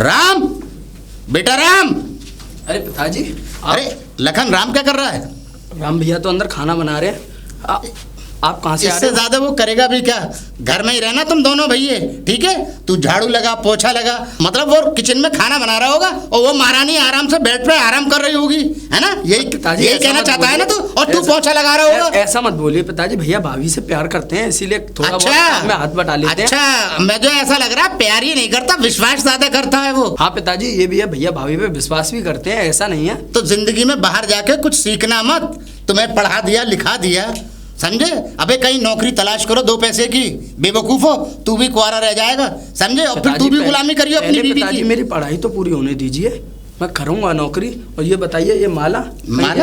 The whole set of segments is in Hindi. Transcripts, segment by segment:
राम, बेटा राम। अरे पिताजी अरे लखन, राम क्या कर रहा है? राम भैया तो अंदर खाना बना रहे हैं। आप कहाँ से आ रहे इससे हो? ज्यादा वो करेगा भी क्या? घर में ही रहना तुम दोनों भैये, ठीक है? तू झाड़ू लगा, पोछा लगा, मतलब वो किचन में खाना बना रहा होगा और वो महारानी आराम से बेड पे आराम कर रही होगी, है ना? यही कहना चाहता है ना तू? और तू पोछा लगा रहा होगा। ऐसा मत बोलिए पिताजी, भैया भाभी से प्यार करते हैं इसीलिए थोड़ा बहुत अच्छा, काम में हाथ बटा लेते हैं। अच्छा, मैं जो ऐसा लग रहा है प्यार ही नहीं करता, विश्वास ज्यादा करता है वो। हाँ पिताजी, ये भी है, भैया भाभी पे विश्वास भी करते हैं, ऐसा नहीं है। तो जिंदगी में बाहर जाके कुछ सीखना मत। तुम्हें पढ़ा दिया, लिखा दिया, समझे? अबे कहीं नौकरी तलाश करो 2 पैसे की। बेवकूफो, तू भी कुआरा रह जाएगा, समझे? और फिर तू भी गुलामी करियो अपनी बीवी की। मेरी पढ़ाई तो पूरी होने दीजिए, मैं करूंगा नौकरी। और ये बताइए, ये माला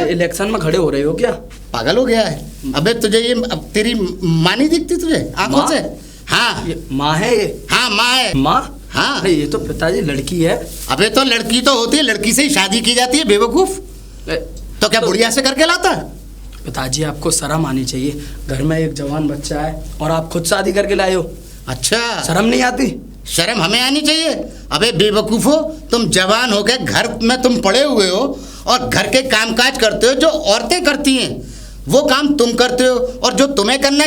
इलेक्शन में खड़े हो रहे हो क्या? पागल हो गया है? अबे तुझे ये अब तेरी माँ नहीं दिखती तुझे आंखों से? हाँ माँ है ये। हाँ माँ है। माँ? हाँ। अरे ये तो पिताजी लड़की है। अबे तो लड़की तो होती है, लड़की से ही शादी की जाती है बेवकूफ। तो क्या बुढ़िया से करके लाता? पिताजी आपको शर्म आनी चाहिए, घर में एक जवान बच्चा है और आप खुद शादी करके लाए हो। अच्छा, शर्म नहीं आती? शर्म हमें आनी चाहिए। अबे बेवकूफो, तुम जवान हो गए, घर में तुम पड़े हुए हो और घर के कामकाज करते हो जो औरतें करती हैं, वो काम तुम करते हो। और जो तुम्हें करना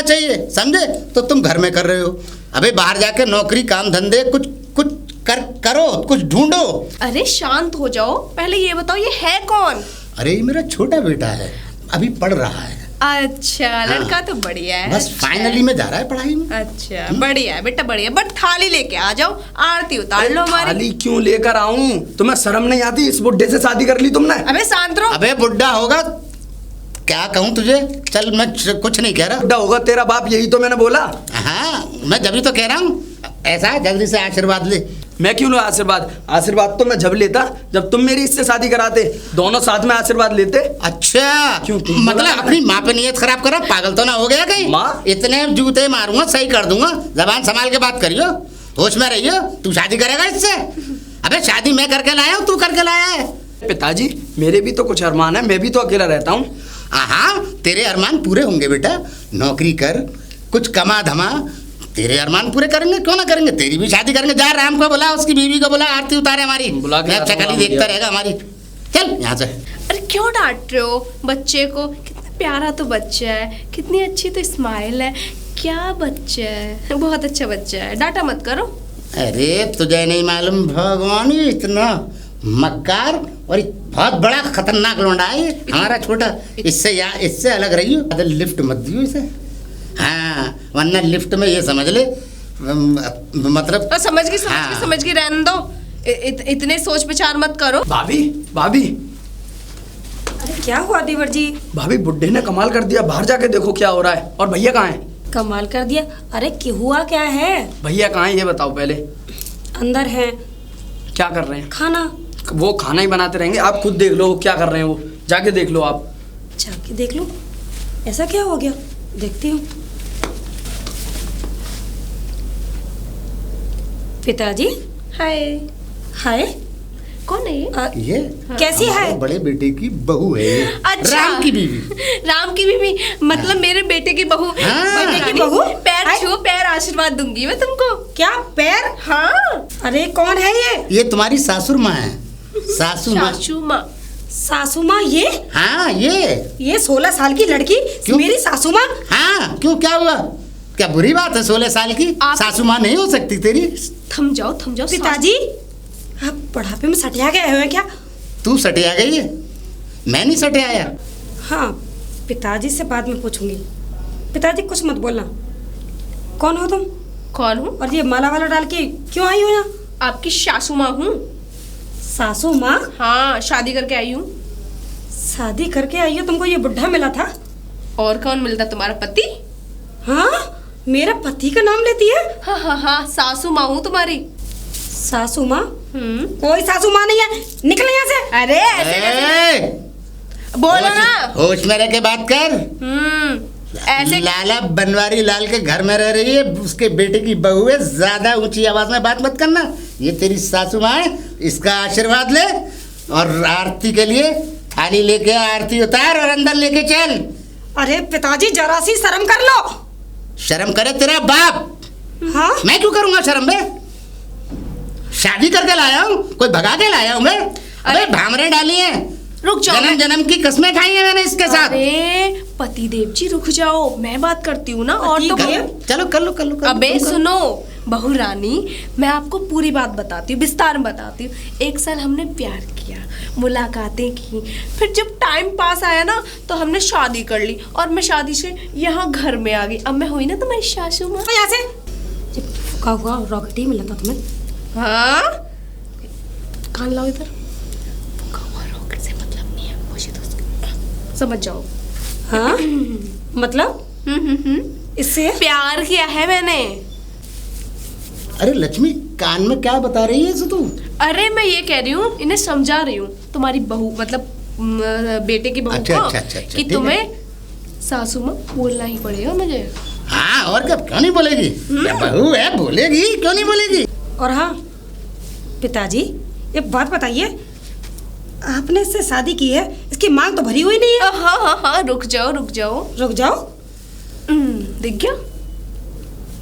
चाहिए, समझे, तो तुम घर में कर रहे हो। अबे बाहर जाके नौकरी, काम धंधे कुछ कुछ करो, कुछ ढूंढो। अरे शांत हो जाओ, पहले ये बताओ ये है कौन? अरे ये मेरा छोटा बेटा है, अभी पढ़ रहा है। अच्छा, लड़का तो बढ़िया है। बस अच्छा फाइनली में जा रहा है पढ़ाई में। अच्छा बढ़िया है बेटा, बढ़िया। बट थाली लेके आ जाओ, आरती उतार लो हमारी। थाली क्यों लेकर आऊं? तुम्हें शर्म नहीं आती? इस बुड्ढे से शादी कर ली तुमने। अबे शांत रहो। अबे बुड्ढा होगा, क्या कहूँ तुझे? चल मैं कुछ नहीं कह रहा। बुड्ढा होगा तेरा बाप, यही तो मैंने बोला। हाँ, मैं जब ही तो कह रहा हूँ। ऐसा जल्दी से आशीर्वाद ले। मैं क्यों लूं आशीर्वाद? आशीर्वाद तो मैं जब लेता जब तुम मेरी इससे शादी कराते, दोनों साथ में आशीर्वाद लेते। अच्छा, क्यों मतलब अपनी माँ पे नियत खराब कर रहा? पागल तो ना हो गया कहीं? माँ? इतने जूते मारूंगा, सही कर दूंगा। जबान संभाल के बात करियो, होश में रहियो। तू शादी करेगा इससे? अबे शादी मैं करके लाया हूँ, तू करके लाया है? पिताजी मेरे भी तो कुछ अरमान है, मैं भी तो अकेला रहता हूँ। हाँ, तेरे अरमान पूरे होंगे बेटा। नौकरी कर, कुछ कमा धमा, तेरे अरमान पूरे करेंगे, क्यों ना करेंगे। तेरी भी शादी करेंगे। जा राम को बुला, उसकी बीवी को बुला, आरती उतारे हमारी। चकली देखता रहेगा हमारी। चल यहाँ से। अरे क्यों डांट रहे हो बच्चे को? कितना प्यारा तो बच्चा है, कितनी अच्छी तो स्माइल है। क्या बच्चा है, बहुत अच्छा बच्चा है, डांटा मत करो। अरे तुझे नहीं मालूम, भगवान ही इतना मक्कार और बहुत बड़ा खतरनाक लौंडा है हमारा छोटा। इससे अलग रहियो, लिफ्ट मत दियो इसे। हाँ, वरना लिफ्ट में ये समझ ले, मतलब समझ गई, रहने दो। इतने सोच विचार मत करो। भाभी अरे क्या हुआ देवर जी? भाभी, बुड्ढे ने कमाल कर दिया, बाहर जाके देखो क्या हो रहा है। और भैया कहाँ हैं? कमाल कर दिया? अरे क्यों, हुआ क्या है? भैया कहाँ हैं ये बताओ पहले। अंदर हैं। क्या कर रहे हैं? खाना। वो खाना ही बनाते रहेंगे, आप खुद देख लो क्या कर रहे हैं वो, जाके देख लो आप। जाके देख लो? ऐसा क्या हो गया, देखती हूँ। पिताजी। हाय। हाय। कौन है ये कैसी है? बड़े बेटे की बहू है ये। अच्छा, राम की बीवी। राम की बीवी, मतलब मेरे बेटे की बहू। हाँ। बेटे की बहू? पैर छू, पैर आशीर्वाद दूंगी मैं तुमको। क्या पैर? हाँ। अरे कौन है ये? तुम्हारी सासुर माँ है। सासू माँ। सासू माँ? ये? हाँ, ये 16 साल की लड़की मेरी सासू माँ? हाँ, क्यों, क्या हुआ? क्या बुरी बात है 16 साल की सासू माँ नहीं हो सकती तेरी? थम जाओ पिताजी, आप बुढ़ापे में सटिया गए हुए क्या? तू सटिया गई है, मैं नहीं सटिया आया। हाँ, पिताजी से बाद में पूछूंगी। पिताजी कुछ मत बोलना। कौन हो तुम? कौन हूँ? और ये माला वाला डाल के क्यों आई हो यहाँ? आपकी सासू माँ हूँ। सासू माँ? हाँ, शादी करके आई हूँ। शादी करके आई हो? तुमको ये बुढ़ा मिला था? और कौन मिलता? तुम्हारा पति। हाँ, मेरा पति का नाम लेती है? हाँ, सासू माँ हूँ तुम्हारी। सासू माँ? कोई सासू माँ नहीं है, निकल यहाँ से। अरे ऐसे बोलो ना, होश में रह के बात कर। ऐसे लाला बनवारी लाल के घर में रह रही है, उसके बेटे की बहू है, ज्यादा ऊंची आवाज में बात मत करना। ये तेरी सासू माँ है, इसका आशीर्वाद ले और आरती के लिए थाली लेके आरती उतार और अंदर लेके चल। अरे पिताजी जरा सी शर्म कर लो। शर्म करे तेरा बाप। हाँ? मैं क्यों करूंगा शर्म बे? शादी करके लाया हूँ, कोई भगा के लाया हूँ मैं? अबे भामरे डाली है, रुक जाओ। जन्म जन्म की कस्में खाई है मैंने इसके साथ। अरे पतिदेव जी रुक जाओ, मैं बात करती हूँ ना। और तो चलो कर लो कर लो। अबे सुनो बहू रानी, मैं आपको पूरी बात बताती हूँ, विस्तार में बताती हूँ। एक साल हमने प्यार किया, मुलाकातें की, फिर जब टाइम पास आया ना तो हमने शादी कर ली और मैं शादी से यहाँ घर में आ गई। अब मैं हुई ना तुम्हारी सासू माँ। यहाँ से फूका हुआ रॉकेट ही मिला था तुम्हें। हाँ कान लाओ इधर। फूका हुआ रॉकेट से मतलब नहीं है, मुझे तो समझ जाओ। हाँ मतलब इससे प्यार किया है मैंने। अरे लक्ष्मी, कान में क्या बता रही है इसे तू? अरे मैं ये कह रही हूँ, इन्हें समझा रही हूँ, तुम्हारी बहू मतलब बेटे की बहू अच्छा, को अच्छा, अच्छा, अच्छा, कि ठीक तुम्हें सासू माँ बोलना ही पड़ेगा मुझे। हाँ और क्या, क्यों नहीं बोलेगी? क्या बहू है, बोलेगी, क्यों नहीं बोलेगी? और हाँ पिताजी, एक बात बताइए, आपने इससे शादी की है, इसकी मांग तो भरी हुई नहीं है। हाँ हाँ हाँ रुक जाओ रुक जाओ रुक जाओ। दिख गया?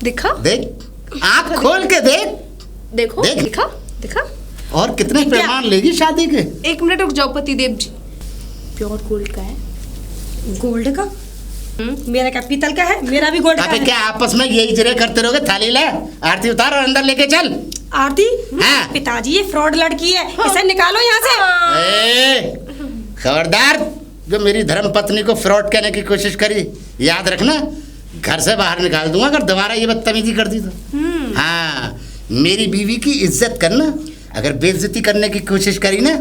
दिखा? देख, आँख खोल के देख। देखो देख। दिखा दिखा। और कितने प्रमाण लेगी शादी के? एक मिनट रुक जाओ पतिदेव जी। प्योर गोल्ड का है। गोल्ड का? मेरा क्या पीतल का है? मेरा भी गोल्ड का अबे है। क्या आपस में यही जरे करते रहोगे? थाली ले, आरती उतार और अंदर लेके चल। आरती? हाँ। पिताजी ये फ्रॉड लड़की है, इसे निकालो यहाँ से। ए, खबरदार, जो मेरी धर्म पत्नी को फ्रॉड कहने की कोशिश करी, याद रखना घर से बाहर निकाल दूंगा अगर दोबारा ये बदतमीजी कर दी तो। हाँ, मेरी बीवी की इज्जत करना, अगर बेइज्जती करने की कोशिश करी ना,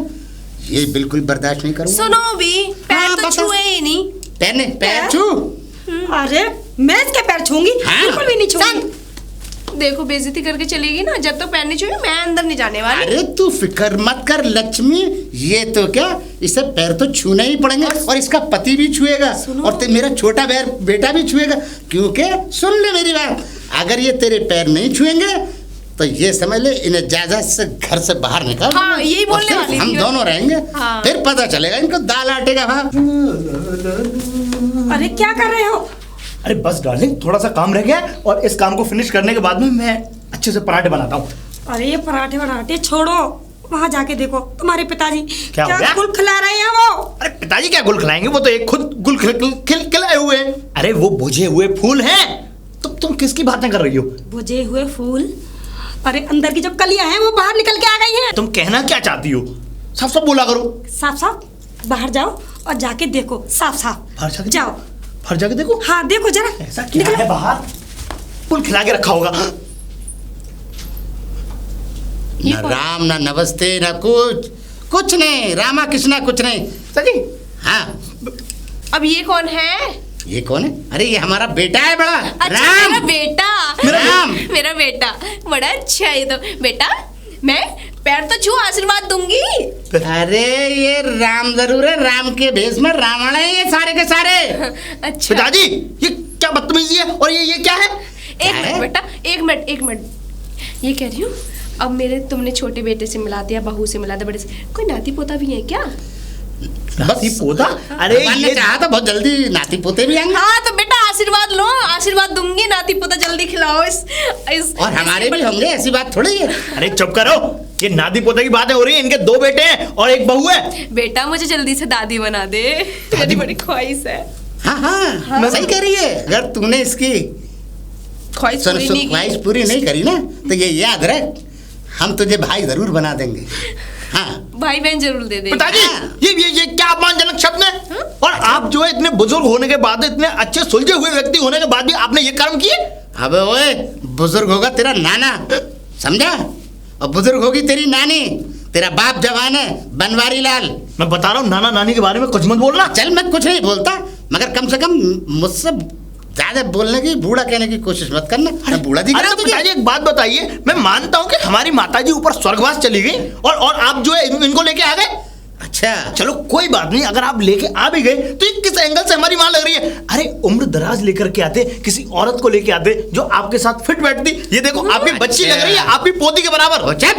ये बिल्कुल बर्दाश्त नहीं करूंगा। सुनो भी, पैर हाँ, तो बता। छुए ही नहीं। पैर छू। अरे मैं इसके पैर छूंगी? हाँ। बिल्कुल भी नहीं छूंगी। देखो बेइज्जती करके चलेगी ना, जब तक पैर नहीं छुए मैं अंदर नहीं जाने वाली। अरे तू फिक्र मत कर लक्ष्मी, ये तो क्या, इसे पैर तो छूने ही पड़ेंगे और इसका पति भी छुएगा और मेरा छोटा बेटा भी छुएगा, क्योंकि सुन ले मेरी बात, अगर ये तेरे पैर नहीं छुएंगे तो ये समझ ले इन्हें इजाजत से घर से बाहर निकाल। हाँ, यही और बोलने सिर्फ वाली हम थी। दोनों रहेंगे। हाँ। फिर पता चलेगा इनको दाल आटे का भाव। अरे क्या कर रहे हो? अरे बस डार्लिंग, थोड़ा सा काम रह गया है और इस काम को फिनिश करने के बाद में मैं अच्छे से पराठे बनाता हूँ। अरे ये पराठे वराठे छोड़ो, वहाँ जाके देखो तुम्हारे पिताजी क्या हो गया? गुल खिला रहे हैं वो। अरे पिताजी क्या गुल खिलाएंगे, वो तो एक खुद गुल खिलाए हुए हैं। अरे वो बुझे हुए फूल हैं। तुम किसकी बातें कर रही हो? बुझे हुए फूल? अरे अंदर की जो कलियां हैं वो बाहर निकल के आ गई हैं। तुम कहना क्या चाहती हो? साफ साफ बोला करो। साफ साफ बाहर जाओ और जाके देखो, साफ साफ बाहर जाके जाओ। बाहर जाके देखो। हाँ देखो जरा। ऐसा क्या है बाहर? फूल खिला के रखा होगा। न राम न नमस्ते न कुछ नहीं, रामा कृष्णा कुछ नहीं। सही। हाँ, अब ये कौन है? ये कौन है? अरे ये हमारा बेटा है बड़ा। अच्छा मेरा बेटा। राम। मेरा बेटा बड़ा अच्छा है। तो बेटा मैं पैर तो छू आशीर्वाद दूंगी। अरे ये राम जरूर है, राम के भेष में रावण है ये सारे के सारे। अच्छा पिताजी ये क्या बदतमीजी है? और ये क्या है? एक मिनट बेटा, एक मिनट। ये कह रही हूँ, अब मेरे तुमने छोटे बेटे से मिला दिया, बहू से मिला दिया, बड़े से, कोई नाती पोता भी है क्या? नाती पोता? अरे ये चाहा तो बहुत जल्दी नाती पोते भी आएंगे। हाँ तो बेटा आशीर्वाद लो, आशीर्वाद दूंगी, नाती पोता जल्दी खिलाओ। इस और हमारे भी होंगे, ऐसी बात थोड़ी है। अरे चुप करो, ये नाती पोते की बातें हो रही है। इनके 2 बेटे हैं और 1 बहू है। बेटा मुझे जल्दी से दादी बना दे, मेरी बड़ी ख्वाहिश है। हाँ, सही कह रही है। अगर तूने इसकी ख्वाहिश पूरी नहीं करी ना, तो ये याद रख, हम तुझे भाई जरूर बना देंगे। हाँ, भाई बहन जरूर दे दे। पिताजी ये क्या अपमानजनक शब्द है? और आप जो है इतने बुजुर्ग होने के बाद, इतने अच्छे सुलझे हुए व्यक्ति होने के बाद भी आपने ये कर्म किए? अबे ओए, बुजुर्ग होगा तेरा नाना, समझा, और बुजुर्ग होगी तेरी नानी। तेरा बाप जवान है, बनवारी लाल। मैं बता रहा हूँ, नाना नानी के बारे में कुछ मत बोलना। चल मैं कुछ नहीं बोलता, मगर कम से कम मुझसे ज्यादा बोलने की, बूढ़ा कहने की कोशिश मत करना। मैं बूढ़ा दिख रहा हूं तुझे? पिताजी एक बात बताइए, मैं मानता हूँ कि हमारी माताजी ऊपर स्वर्गवास चली गई और आप जो है इनको लेके आ गए। अच्छा चलो कोई बात नहीं, अगर आप लेके आ भी गए तो ये किस एंगल से हमारी मां लग रही है? अरे उम्र दराज लेकर के आते, किसी औरत को लेके आते जो आपके साथ फिट बैठती। ये देखो आपकी बच्ची लग रही है, आप भी पोती के बराबर। हो चुप,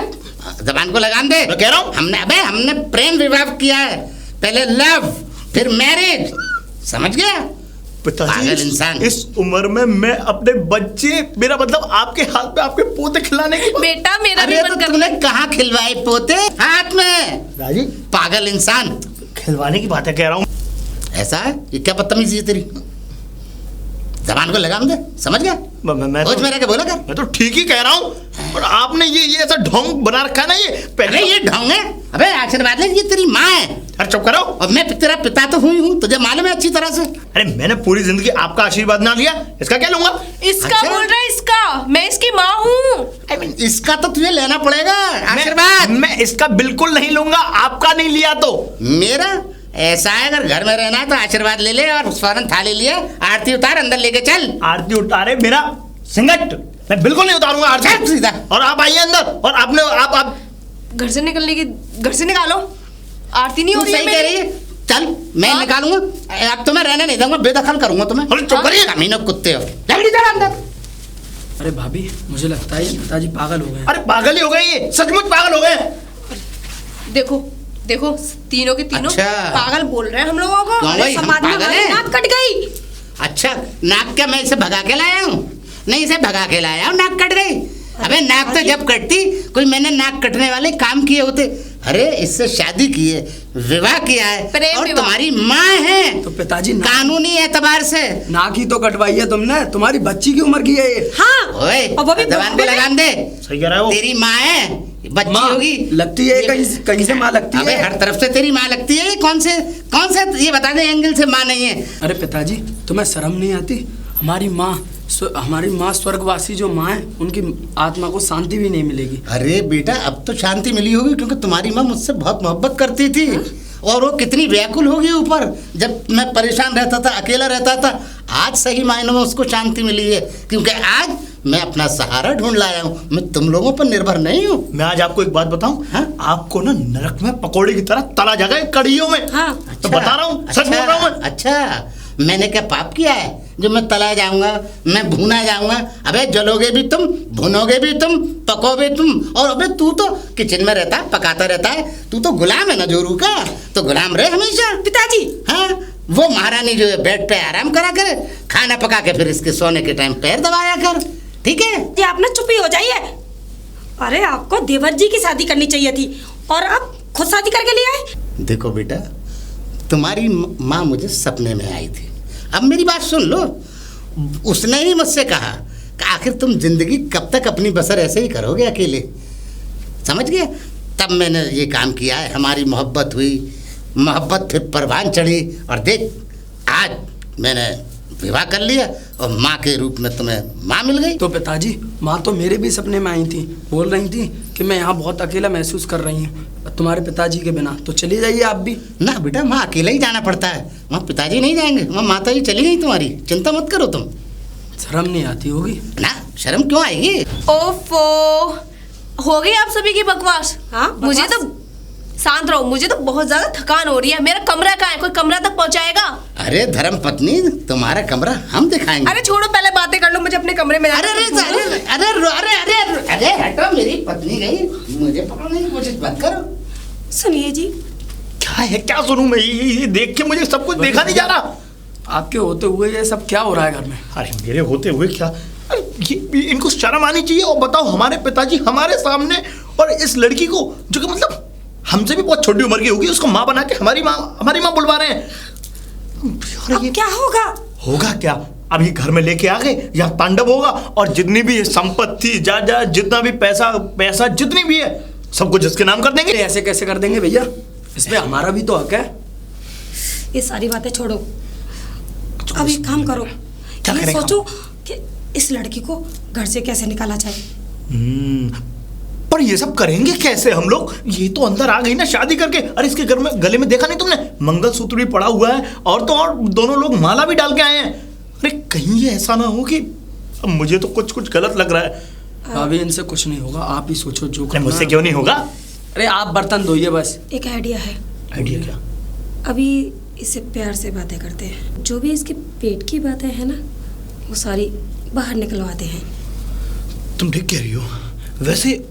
जबान को लगाम दे। मैं कह रहा हूँ हमने प्रेम विवाह किया है, पहले लव फिर मैरिज, समझ गया? पागल पिताजी इंसान। इस उम्र में मैं अपने बच्चे, मेरा मतलब आपके हाथ में आपके पोते खिलाने की बेटा मेरा भी अरे तो मन कर तुमने कहाँ खिलवाए पोते? हाथ में। राजी पागल इंसान। खिलवाने की बातें कह रहा हूँ। ऐसा है? ये क्या बदतमीजी है तेरी? जबान को लगाम दे, समझ गया? मैं रोज मेरा क्या बोला कर? मैं तो ठीक ही कह रहा हूँ, और आपने ये ऐसा ढोंग बना रखा है ना ये पहले। अरे ये ढोंग है? अबे आशीर्वाद ले, ये तेरी माँ है। अरे चुप करो। और मैं तेरा पिता तो हुई हूँ, तुझे मालूम है अच्छी तरह से। अरे मैंने पूरी जिंदगी आपका आशीर्वाद ना लिया, इसका क्या लूंगा? इसका अच्छा। बोल रहा है, इसका। मैं इसकी माँ हूँ। इसका तो तुझे लेना पड़ेगा आशीर्वाद। मैं इसका बिल्कुल नहीं लूंगा, आपका नहीं लिया तो। मेरा ऐसा है, अगर घर में रहना है तो आशीर्वाद ले ले, और फौरन थाली लिया, आरती उतार, अंदर लेके चल। आरती उतारे मेरा सिंगट, मैं बिल्कुल नहीं उतारूंगा चल आरती। सीधा। और आप आइए अंदर, और आपने आप घर से निकलने की, घर से निकालो। आरती नहीं तू हो रही है सही कह रही मेरी। है। चल मैं हाँ? निकालूंगा, अब तो मैं रहने नहीं दूंगा, बेदखल करूंगा तुम्हें। अरे चुप करिए। कमीनों कुत्ते हो, जल्दी चल अंदर। अरे भाभी, मुझे लगता है ये पिताजी पागल हो गए। अरे पागल ही हो गए, ये सचमुच पागल हो गए। देखो देखो, तीनों के तीनों अच्छा। पागल बोल रहे हैं हम लोगों को। क्यों भाई, हम समाज में पागल हमारी हैं? नाक कट गई। अच्छा, नाक क्या मैं इसे भगा के लाया हूँ? नहीं, इसे भगा के लाया हूँ, नाक कट गई। अबे नाक तो जब कटती, कोई मैंने नाक कटने वाले काम किए होते। अरे इससे शादी की है, विवाह किया है, प्रेम और विवाह। तुम्हारी माँ है, तो पिताजी कानूनी एतबार से। नाक ही तो कटवाई है तुमने, तुम्हारी बच्ची की उम्र की है ये। हाँ ओए, और वो भी जबान पे लगाम दे। सही कह रहा है वो। तेरी माँ है, बच्ची माँ होगी। लगती है, कहीं से माँ लगती अबे है। हर तरफ से तेरी माँ लगती है, कौन से ये बता दे एंगल से माँ नहीं है? अरे पिताजी, तुम्हें शर्म नहीं आती? हमारी माँ स्वर्गवासी जो माँ है, उनकी आत्मा को शांति भी नहीं मिलेगी। अरे बेटा, अब तो शांति मिली होगी, क्योंकि तुम्हारी माँ मुझसे बहुत मोहब्बत करती थी। और वो कितनी व्याकुल होगी ऊपर, जब मैं परेशान रहता था, अकेला रहता था। आज सही मायनों में उसको शांति मिली है, क्योंकि आज मैं अपना सहारा ढूंढ लाया हूँ। मैं तुम लोगों पर निर्भर नहीं हूँ। मैं आज आपको एक बात बताऊं, हाँ? आपको ना नरक में पकोड़े की तरह तला जाएगा कड़ियों में। हाँ। तो बता रहा हूँ, सच बोल रहा हूँ मैं। अच्छा, मैंने क्या पाप किया है जो मैं तला जाऊंगा, मैं भूना जाऊंगा? अबे जलोगे भी तुम, भुनोगे भी तुम, पकोगे तुम। और अबे तू तो किचन में रहता है, पकाता रहता है। तू तो गुलाम है ना जोरू का, तो गुलाम रहे हमेशा। पिताजी, हाँ, वो महारानी जो है बेड पे आराम करा करे, खाना पका के फिर इसके सोने के टाइम पैर दबाया कर, ठीक है? ये आप ना चुप ही हो जाइए। अरे आपको देवर जी की शादी करनी चाहिए थी, और आप खुद शादी करके ले आए। देखो बेटा, तुम्हारी माँ मुझे सपने में आई थी। अब मेरी बात सुन लो। उसने ही मुझसे कहा कि आखिर तुम जिंदगी कब तक अपनी बसर ऐसे ही करोगे अकेले, समझ गए? तब मैंने ये काम किया है। हमारी मोहब्बत हुई, मोहब्बत फिर परवान चढ़ी, और देख आज मैंने विवाह कर लिया, और माँ के रूप में तुम्हें माँ मिल गई। तो पिताजी, माँ तो मेरे भी सपने में आई थी, बोल रही थी कि मैं यहाँ बहुत अकेला महसूस कर रही हूँ तुम्हारे पिताजी के बिना। तो चली जाइए आप भी। ना बेटा, वहाँ अकेला ही जाना पड़ता है, वहाँ पिताजी नहीं जाएंगे, वहाँ माता जी चली गई तुम्हारी, चिंता मत करो तुम। शर्म नहीं आती होगी? ना, शर्म क्यों आएगी? ओफो, हो गई आप सभी की बकवास। हाँ, मुझे बकवास? तो शांत रहो, मुझे तो बहुत ज्यादा थकान हो रही है। मेरा कमरा कहाँ है? कोई कमरा तक पहुंचाएगा? अरे धर्म पत्नी, तुम्हारा कमरा हम दिखाएंगे। अरे छोड़ो, पहले बातें कर लो, मुझे अपने कमरे में अरे अरे अरे अरे अरे अरे अरे हटो, मेरी पत्नी गई, मुझे पकड़ने की कोशिश मत करो। सुनिए जी, क्या है, क्या सुनूं मैं? ये देख के मुझे सब कुछ देखा नहीं जा रहा। आपके होते हुए ये सब क्या हो रहा है घर में? अरे मेरे होते हुए क्या? अरे ये इनको शर्म आनी चाहिए। और बताओ, हमारे पिताजी हमारे सामने, और इस लड़की को जो कि मतलब हमसे भी बहुत छोटी उम्र की होगी, उसको माँ बना के हमारी माँ बुलवा रहे हैं। अब क्या होगा? होगा क्या? अभी घर में लेके आ गए, यहाँ तांडव होगा, और जितनी भी संपत्ति, जायदाद, जितना भी पैसा जितनी भी है, सब कुछ इसके नाम कर देंगे। ऐसे कैसे कर देंगे भैया? इसमें हमारा भी तो हक है। ये सारी बातें छोड़ो, अब एक काम करो, क्या ये करें सोचो कि इस लड़की को घर से कैसे निकाला जाए। पर ये सब करेंगे कैसे हम लोग? ये तो अंदर आ गई ना शादी करके। अरे इसके घर में गले में देखा नहीं तुमने, मंगलसूत्र भी पड़ा हुआ है, और तो और दोनों लोग माला भी डाल के आए हैं। अरे कहीं ये ऐसा ना हो कि, अब मुझे तो कुछ गलत लग रहा है। अभी इनसे कुछ नहीं होगा, आप ही सोचो जो करना है। मुझसे क्यों नहीं होगा? अरे आप बर्तन धोइए बस। एक आइडिया है। आइडिया क्या? अभी इससे प्यार से बातें करते हैं, जो भी इसके पेट की बातें हैं ना, वो सारी बाहर निकलवाते हैं। तुम ठीक कह रही हो। वैसे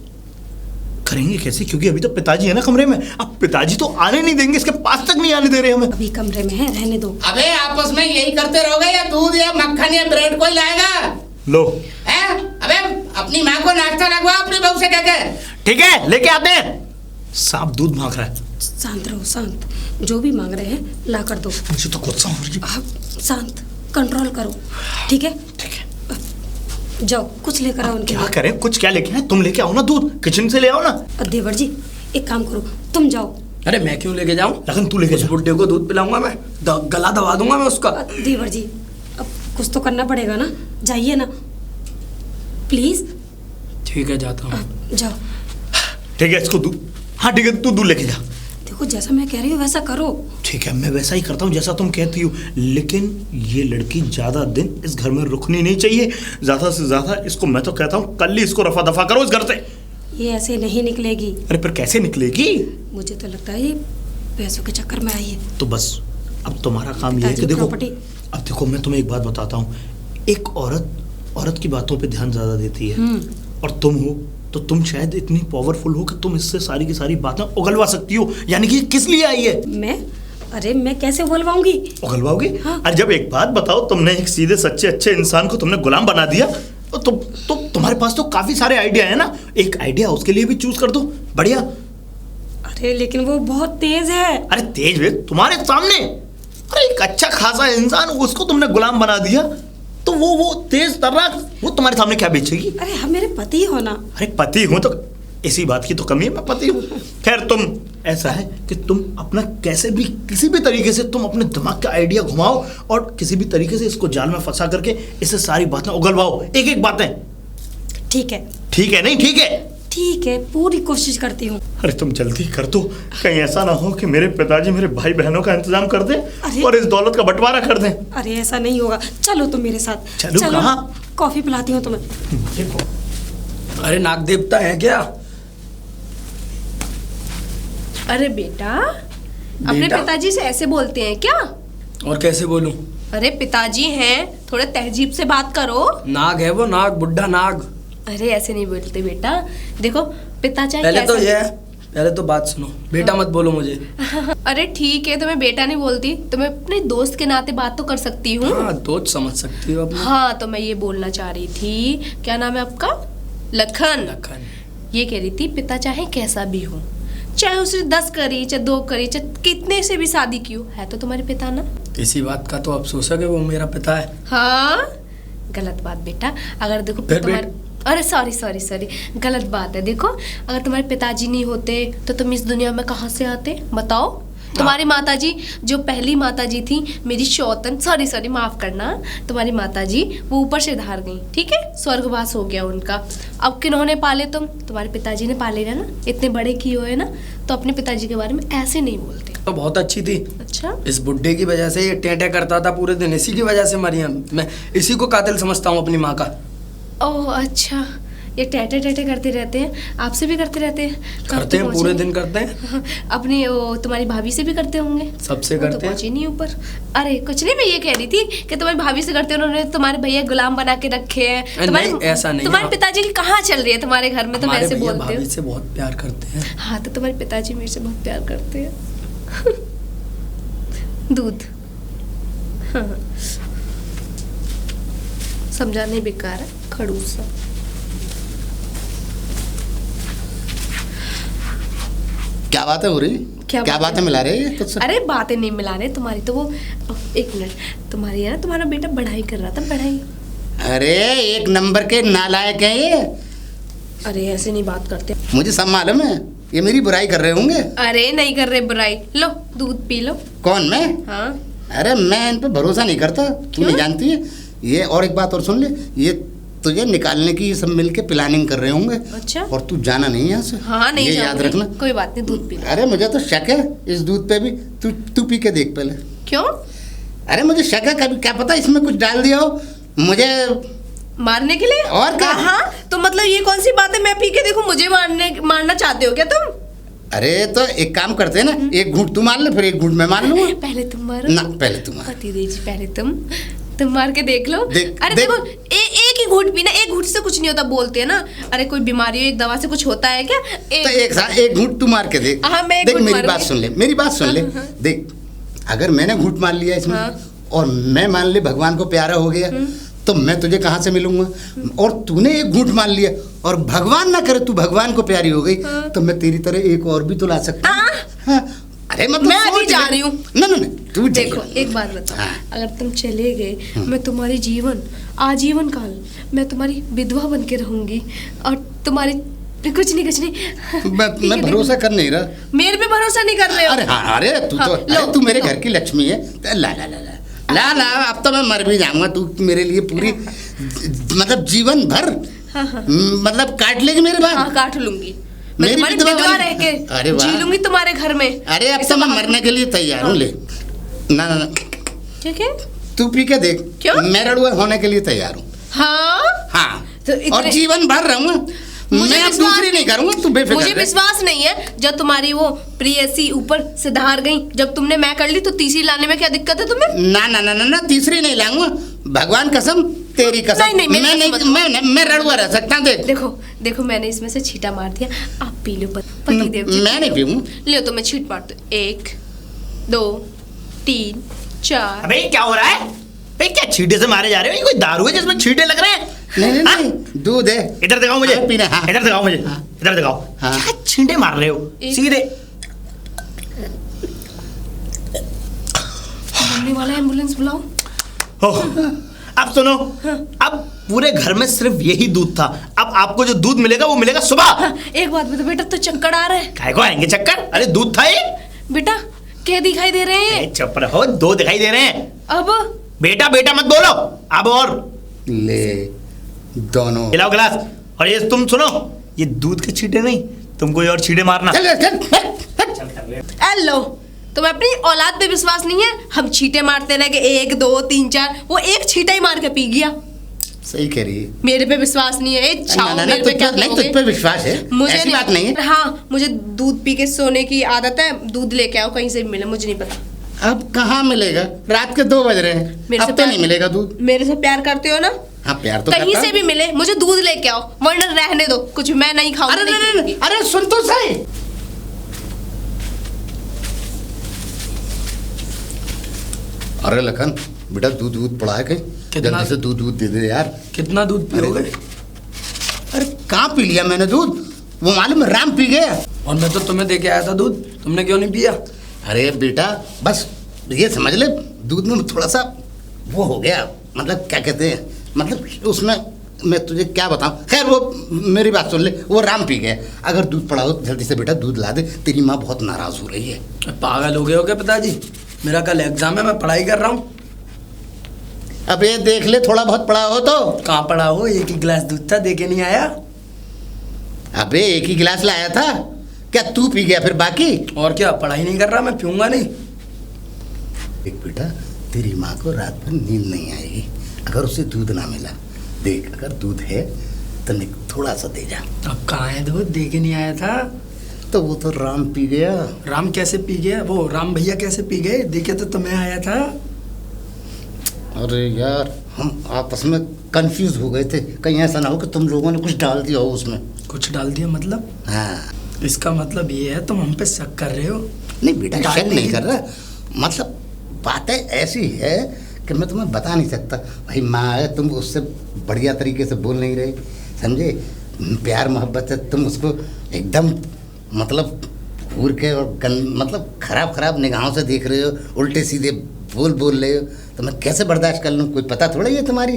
करेंगे कैसे, क्योंकि अभी तो पिताजी है ना कमरे में। अब पिताजी तो आने नहीं देंगे, इसके पास तक नहीं आने दे रहे हमें। अभी कमरे में है, रहने दो। अबे आपस में यही करते रहोगे या दूध या मक्खन या ब्रेड कोई लाएगा? लो है? अबे अपनी माँ को नाश्ता लगवा अपनी बहू से कहकर। ठीक है लेके आते हैं। सांप दूध मांग रहा है। शांत रहो, शांत। जो भी मांग रहे हैं ला कर दो। मुझे तो गुस्सा हो रही है। आप शांत, कंट्रोल करो, ठीक है? ठीक है जाओ कुछ लेकर आओ उनके क्या लिए। करें, कुछ क्या लेके आए? तुम लेके आओ ना दूध, किचन से ले आओ ना। देवर जी एक काम करो, तुम जाओ। अरे मैं क्यों लेके जाऊं? लखन तू लेके उस जा। बुड्ढे को दूध पिलाऊंगा मैं, गला दबा दूंगा मैं उसका। देवर जी अब कुछ तो करना पड़ेगा ना, जाइए ना प्लीज। ठीक है जाता हूँ। जाओ। ठीक है इसको दूध, हाँ ठीक है तू दूध लेके जा। देखो जैसा मैं कह रही हूँ वैसा करो। ठीक है मैं वैसा ही करता हूँ जैसा तुम कहती हो, लेकिन ये लड़की ज्यादा दिन इस घर में रुकनी नहीं चाहिए। ज्यादा से ज्यादा इसको मैं तो कहता हूँ कल ही इसको रफा दफा करो इस घर से। ये ऐसे नहीं निकलेगी। अरे पर कैसे निकलेगी? मुझे तो लगता है ये पैसों के चक्कर में आई है। तो बस अब तुम्हारा काम ये है कि पिताजी देखो, प्रॉपर्टी। अब देखो मैं तुम्हें एक बात बताता हूँ। एक औरत की बातों पे ध्यान ज्यादा देती है, और तुम हो तो तुम शायद इतनी पावरफुल हो कि तुम इससे सारी की सारी बातें उगलवा सकती हो। यानी कि किस लिए आई है? मैं? अरे मैं कैसे बोलवाऊंगी? उगलवाओगे? हाँ। अरे जब एक बात बताओ, तुमने एक सीधे सच्चे अच्छे इंसान को तुमने गुलाम बना दिया, तो तुम्हारे पास तो काफी सारे आइडिया है ना। एक आइडिया उसके लिए भी चूज कर दो, बढ़िया। अरे लेकिन वो बहुत तेज है। अरे तेज वे तुम्हारे सामने, अरे एक अच्छा खासा इंसान उसको तुमने गुलाम बना दिया, तो वो तेज तर्राक वो तुम्हारे सामने क्या बेचेगी? अरे हम मेरे पति हो ना। अरे पति हूं तो इसी बात की तो कमी है, मैं पति हूँ। खैर तुम ऐसा है कि तुम अपना कैसे भी किसी भी तरीके से तुम अपने दिमाग का आइडिया घुमाओ और किसी भी तरीके से इसको जाल में फंसा करके इससे सारी बातें उगलवाओ, एक एक बातें। ठीक है। ठीक है नहीं ठीक है? ठीक है पूरी कोशिश करती हूँ। अरे तुम जल्दी कर दो, कहीं ऐसा ना हो कि मेरे पिताजी मेरे भाई बहनों का इंतजाम कर दें अरे। और इस दौलत का बंटवारा कर दें। अरे ऐसा नहीं होगा, चलो तुम मेरे साथ। चलो कहाँ? कॉफी पिलाती हूँ तुम्हें। देखो अरे नाग देवता है क्या? अरे बेटा अपने बेटा? पिताजी से ऐसे बोलते हैं क्या? और कैसे बोलूं? अरे पिताजी हैं, थोड़े तहजीब से बात करो। नाग है वो, नाग, बुड्ढा नाग। अरे ऐसे नहीं बोलते बेटा, देखो पिता चाहे पहले तो कैसा- ये पहले तो बात सुनो, बेटा मत बोलो मुझे। अरे ठीक है, तुम्हें बेटा नहीं बोलती, तुम्हें अपने दोस्त के नाते बात तो कर सकती हूँ। हाँ दोस्त समझ सकती हो अपना। हाँ तो मैं ये बोलना चाह रही थी, क्या नाम है आपका? लखन। लखन। ये कह रही थी पिता चाहे कैसा भी हो, चाहे उसने 10 करी चाहे 2 करी चाहे कितने से भी शादी की हो, है तो तुम्हारे पिता ना। इसी बात का तो अफसोस है कि वो मेरा पिता है। हाँ गलत बात बेटा, अगर देखो फिर तुम्हारे अरे सॉरी गलत बात है। देखो अगर तुम्हारे पिताजी नहीं होते तो तुम इस दुनिया में कहाँ से आते बताओ? तुम्हारी माताजी जो पहली माताजी थी मेरी शौतन, सॉरी माफ करना, तुम्हारी माताजी वो ऊपर से धार गई, ठीक है, स्वर्गवास हो गया उनका। अब किन्होंने पाले? तुम्हारे पिताजी ने पाले ना, इतने बड़े किए हुए ना, तो अपने पिताजी के बारे में ऐसे नहीं बोलते। तो बहुत अच्छी थी। अच्छा इस बुड्ढे की वजह से ये टेंटे करता था पूरे दिन, इसी की वजह से मरी हम। मैं इसी को कातिल समझता हूँ अपनी माँ का। ओह अच्छा, ये टेटे करते रहते हैं, आपसे भी करते रहते हैं? करते हैं, पूरे दिन करते हैं। अपनी वो तुम्हारी भाभी से भी करते होंगे? सबसे वो तो करते हैं। पहुंची नहीं ऊपर। अरे कुछ नहीं, मैं ये कह रही थी कि तुम्हारी भाभी से करते हैं, उन्होंने तुम्हारे भैया गुलाम बना के रखे हैं। नहीं, ऐसा नहीं। तुम्हारे पिताजी की कहाँ चल रही है तुम्हारे घर में, तुम हमारे ऐसे भैया बोलते भाभी हो? से बहुत प्यार करते हैं। हाँ तो तुम्हारे पिताजी मेरे से बहुत प्यार करते हैं। दूध। हाँ। समझाने बेकार है, खड़ूस सा। क्या बात है हो रही? क्या बातें मिला रहे हैं तुझसे? अरे बातें नहीं मिला रहे तुम्हारी, तो वो एक मिनट, तुम्हारी है ना, तुम्हारा बेटा पढ़ाई कर रहा था, पढ़ाई। अरे एक नंबर के नालायक है ये। अरे ऐसे नहीं बात करते। मुझे सब मालूम है, ये मेरी बुराई कर रहे होंगे। अरे नहीं कर रहे बुराई, लो दूध पी लो। कौन मैं? हाँ अरे मैं इन पे भरोसा नहीं करता, तू नहीं जानती है ये। और एक बात और सुन ले, ये तुझे निकालने की ये सब मिलके प्लानिंग कर रहे होंगे। अच्छा। और तू जाना नहीं यहाँ से। हाँ नहीं ये याद जाऊंगी। रखना। कोई बात नहीं, दूध पी लो। अरे मुझे तो शक है इस दूध पे भी। तू पी के देख पहले। क्यों? अरे मुझे शक है, कभी क्या पता इसमें कुछ डाल दिया हो मुझे मारने के लिए। और क्या? हाँ तो मतलब ये कौन सी बात है, मैं पी के देखूं, मुझे मारना चाहते हो क्या तुम? अरे तो एक काम करते हैं ना, एक घूंट तू मार ले फिर एक घूंट मैं मार लूंगा। पहले तुम मारो ना पहले तू मार। पति देव जी, पहले तुम मार के देख लो। देख- अरे देख- देखो एक एक ही घूंट पीना, एक घूंट से कुछ नहीं होता बोलते हैं ना। अरे कोई बीमारी हो एक दवा से कुछ होता है क्या? तो एक घूंट तू मार के देख। हाँ, मैं एक देख घूंट मेरी मारूंगी। बात सुन ले, मेरी बात सुन ले। देख अगर मैंने घूंट मार लिया इसमें, और मैं मान ले भगवान को प्यारा हो गया, तो मैं तुझे कहाँ से मिलूंगा? और तूने एक घूंट मान लिया और भगवान ना करे तू भगवान को प्यारी हो गई, तो मैं तेरी तरह एक और भी तो ला सकता हूँ। अरे मतलब मैं अभी सोच जा ले। रही हूँ। ना ना ना तू जा। देखो एक बात बताओ, हाँ। अगर तुम चले गए मैं तुम्हारी जीवन आजीवन काल मैं तुम्हारी विधवा बन के रहूंगी, और तुम्हारी कुछ नहीं मैं भरोसा कर नहीं रहा। मेरे पे भरोसा नहीं कर रहे हो? अरे हाँ, अरे तू हाँ, तो लो, अरे तू मेरे लो। घर की लक्ष्मी है। तो ला ला ला ला ला ला, अब तो मैं मर भी जाऊंगा, तू मेरे लिए पूरी मतलब जीवन भर मतलब काट लेगी मेरे बाद। हाँ काट लूंगी मैं, मेरी तुम्हारी विधवा विधवा वाली- रह के अरे वाह। जी लूंगी तुम्हारे घर में। अरे अब इसे तो मैं बाहर- मरने के लिए तैयार हूँ। ले ना ना ना, ठीक है। तू पी के देख। क्यों? मैं रड़ुआ होने के लिए तैयार हूँ। हाँ हाँ तो इतने- और जीवन भर रहूंगा। मुझे मैं अब विश्वास- दूसरी नहीं करूंगा, तू बेफिक्र मुझे रह। विश्वास नहीं है। जब तुम्हारी वो प्रियसी ऊपर से धार गई, जब तुमने मैं कर ली, तो तीसरी लाने में क्या दिक्कत है तुम्हें? ना ना ना ना ना तीसरी नहीं लाऊंगा, भगवान कसम, तेरी कसम। नहीं, मेरी मैं कसम मत नहीं, मैं रड़ुआ रह सकता हूँ। देख देखो देखो मैंने इसमें से छींटा मार दिया, आप पी लो पति देव जी। मैं नहीं पीऊँ। ले तो मैं छींट मारती हूँ। 1 2 3 4। अबे क्या हो रहा है? अबे क्या छींटे से मारे जा रहे हो? ये कोई दारू है जिसमें छींटे लग रहे हैं? नहीं नहीं हाँ? नहीं, दूध है। इधर दिखाओ मुझे। हाँ, पीना, हाँ। इधर दिखाओ मुझे। हाँ। इधर दिखाओ। हाँ। क्या छींटे मार रहे हो? एक- सीधे। मरने वाला एम्बुलेंस बुलाओ। अब सुनो, अब पूरे घर में सिर्फ यही दूध था। अब आपको जो दूध मिलेगा वो मिलेगा सुबह। हाँ, एक बात बता बेटा, तो चक्कर आ रहा है काय को आएंगे चक्कर? अरे दूध था ये। बेटा? क्या दिखाई दे रहे हैं? चुप रहो, दो दिखाई दे रहे हैं। अब बेटा बेटा मत बोलो। अब और ले दोनों। पिलाओ गिलास। और ये तुम सुनो, ये दूध के छींटे नहीं, तुम कोई और छींटे मारना। चल चल चल। हेलो, तुम्हें अपनी औलाद पे विश्वास नहीं है? हम छींटे मारते रह गए 1 2 3 4, वो एक छींटा ही मार के पी गया। सही कह रही है। मेरे पे विश्वास नहीं है? ना छाओ ना ना, मेरे पे क्या नहीं करोगे? तुझ पे विश्वास है, मुझे ऐसी बात नहीं है। हाँ, मुझे दूध पी के सोने की आदत है। दूध लेके आओ कहीं से भी मिले, मुझे नहीं पता। अब कहाँ मिलेगा? रात के 2 बज रहे हैं, मेरे अब से तो प्यार- नहीं मिलेगा दूध। मेरे से प्यार करते हो ना? हाँ प्यार तो कहीं करता से हूं। भी मिले, मुझे दूध लेके आओ, वरना रहने दो, कुछ मैं नहीं खाऊंगी। अरे नहीं नहीं नहीं, पीऊंगी। अरे सुन तो सही। अरे लखन बेटा, दूध दूध पड़ा है कहीं? कितना? जल्दी से दूध दूध दे दे यार। कितना दूध पियोगे? अरे कहाँ पी लिया मैंने दूध? वो मालूम है, राम पी गया। और मैं तो तुम्हें दे के आया था दूध, तुमने क्यों नहीं पिया? अरे बेटा बस ये समझ ले, दूध में थोड़ा सा वो हो गया, मतलब क्या कहते हैं, मतलब उसमें मैं तुझे क्या बताऊं। खैर वो मेरी बात सुन ले, वो राम पी गया। अगर दूध पड़ा हो जल्दी से बेटा दूध ला दे, तेरी माँ बहुत नाराज हो रही है। पागल हो गए हो क्या पिताजी? मेरा कल एग्जाम है, मैं पढ़ाई कर रहा हूँ। अब ये देख ले, थोड़ा बहुत पड़ा हो तो। कहाँ पढ़ा हो? एक ही गिलास दूध था, दे के नहीं आया। अबे एक ही गिलास लाया था, क्या तू पी गया फिर बाकी? और क्या, पढ़ाई नहीं कर रहा मैं, पीऊंगा नहीं। देख बेटा, तेरी माँ को रात भर नींद नहीं आएगी अगर उसे दूध ना मिला। देख अगर दूध है तो थोड़ा सा दे जा। अब कहाँ है दूध? दे के नहीं आया था। तो वो तो राम पी गया। राम कैसे पी गया? वो राम भैया कैसे पी गए? देखे तो तुम्हें आया था। अरे यार, हम आपस में कंफ्यूज हो गए थे, कहीं ऐसा ना हो कि तुम लोगों ने कुछ डाल दिया हो उसमें। कुछ डाल दिया मतलब? हाँ इसका मतलब ये है तुम हम पे शक कर रहे हो? नहीं बेटा, डाल शक नहीं दी। कर रहा, मतलब बातें ऐसी है कि मैं तुम्हें बता नहीं सकता। भाई माँ है, तुम उससे बढ़िया तरीके से बोल नहीं रहे, समझे? प्यार मोहब्बत से तुम उसको एकदम मतलब घूर के और मतलब खराब निगाहों से देख रहे हो, उल्टे सीधे बोल रहे हो, तो मैं कैसे बर्दाश्त कर लूँ? कोई पता थोड़ा ही है तुम्हारी,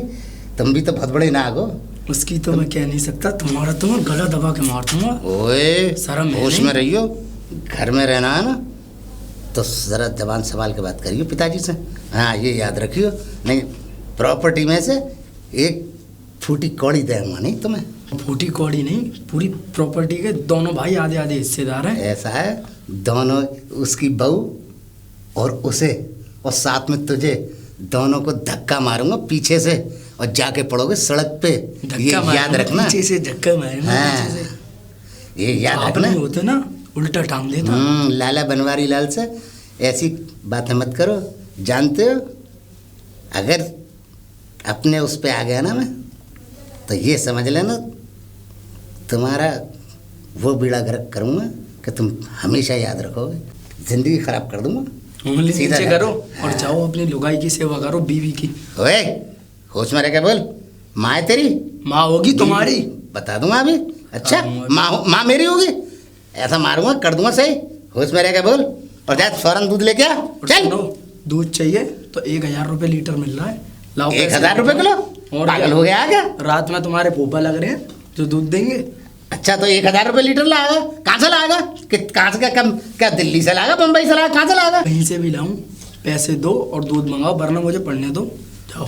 तुम भी तो बहुत बड़े नाग हो। उसकी तो मैं कह नहीं सकता, तुम्हारा तो मैं गला दबा के मार दूंगा। ओए शर्म है होश नहीं? में रहियो, घर में रहना है ना, तो जरा जबान संभाल के बात करियो पिताजी से। हाँ ये याद रखियो, नहीं प्रॉपर्टी में से एक फूटी कौड़ी देंगे नहीं तुम्हें। फूटी कौड़ी नहीं, पूरी प्रॉपर्टी के दोनों भाई आधे आधे हिस्सेदार हैं। ऐसा है, दोनों, उसकी बहू और उसे, और साथ में तुझे, दोनों को धक्का मारूंगा पीछे से और जाके पड़ोगे सड़क पे। ये धक्का याद मारूंगा रखना। पीछे से, धक्का मारूंगा हाँ, पीछे से। ये याद आप रखना। नहीं होते ना, उल्टा टांग देता। लाला बनवारी लाल से ऐसी बातें मत करो, जानते हो अगर अपने उस पे आ गया ना मैं, तो ये समझ लेना तुम्हारा वो बीड़ा गर्क करूँगा कि तुम हमेशा याद रखोगे, जिंदगी खराब कर दूंगा। उंगली सीधा नीचे जा। करो और जाओ अपनी लुगाई की सेवा करो, बीवी की। ओए होश में रह के बोल, माँ है तेरी? माँ होगी तुम्हारी। बता दूंगा अभी। अच्छा हाँ, माँ मेरी होगी? ऐसा मारूंगा कर दूंगा सही। होश में रह के बोल और जा फौरन दूध लेके आ। और चल। सुनो, दूध चाहिए तो 1000 रुपये लीटर मिल रहा है, लाओ। 1000 रुपये किलो? और पागल क्या? हो गया क्या? रात में तुम्हारे पोपा लग रहे हैं जो दूध देंगे। अच्छा तो 1000 रुपये लीटर लाएगा? कहाँ से लाएगा? कि कहाँ से? क्या क्या दिल्ली से लाएगा, बम्बई से लाएगा, कहाँ से लाएगा? कहीं से भी लाऊं, पैसे दो और दूध मंगाओ, वरना मुझे पढ़ने दो। जाओ।